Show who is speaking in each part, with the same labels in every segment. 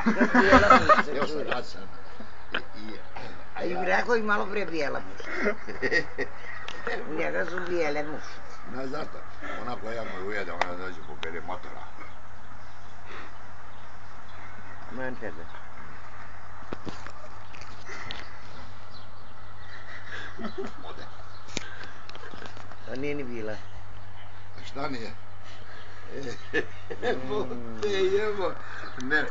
Speaker 1: Bijela mušća.
Speaker 2: Evo sam rasan.
Speaker 1: I rekao i malo prije bijela mušća. U njega su bijele mušće.
Speaker 2: Znaš zašto? Ona koja me ujede, ona dođe pobere motora.
Speaker 1: Man tebe.
Speaker 2: Ode.
Speaker 1: A nije ni bila.
Speaker 2: A šta nije? Te jebo. Ne,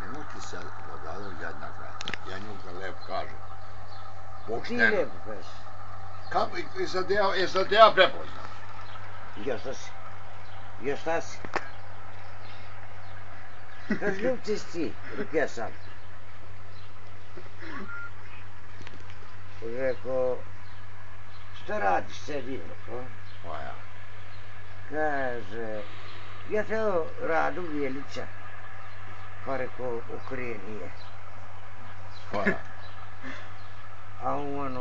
Speaker 2: nemojte sad odavljati jadna kraj. Ja nju kad lepo kažem.
Speaker 1: Ti lijepo kažeš.
Speaker 2: Kako, jesam te ja prepoznao?
Speaker 1: Ja šta si? Ja šta si? Kaž ljubci si, ja sam. Rekao, šta radiš, sedim, rekao.
Speaker 2: Moja.
Speaker 1: Kaže, ja teo Radu Bijelića. Pa rekao, okreni je.
Speaker 2: Koja?
Speaker 1: A on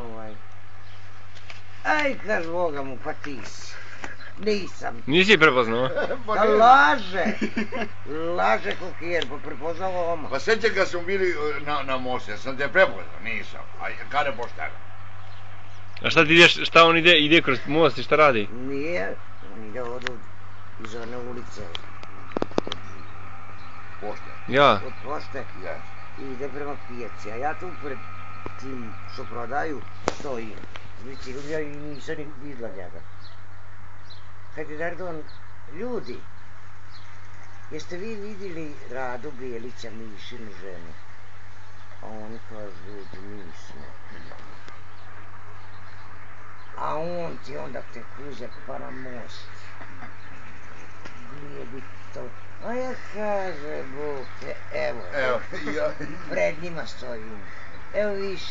Speaker 1: aj, kaž Boga mu, pa ti si. Nisam.
Speaker 3: Nisi prepoznao?
Speaker 1: Da laže. Laže kokijer, pa prepoznao oma.
Speaker 2: Pa sjeća kad smo bili na mostu, ja sam te prepoznao, nisam. A kada je pošteno?
Speaker 3: A šta ti ideš, šta on ide kroz most i šta radi?
Speaker 1: Nije, on ide od iz one ulice.
Speaker 2: Pošteno.
Speaker 3: Ja.
Speaker 1: Od pošte.
Speaker 2: Jes.
Speaker 1: I ide prema pijaci, a ja tu pred tim što prodaju stojim. Biciklom i nisam ni vidla njega. Kad je Dardon, ljudi, jeste vi vidjeli Radu Bijelića, Mišinu ženu? A oni kažu, nismo. A on ti onda te kuze pa na most. Glijedi to. A ja kaže, Bog te, evo,
Speaker 2: Evo, ja.
Speaker 1: pred njima stojim. Evo viš,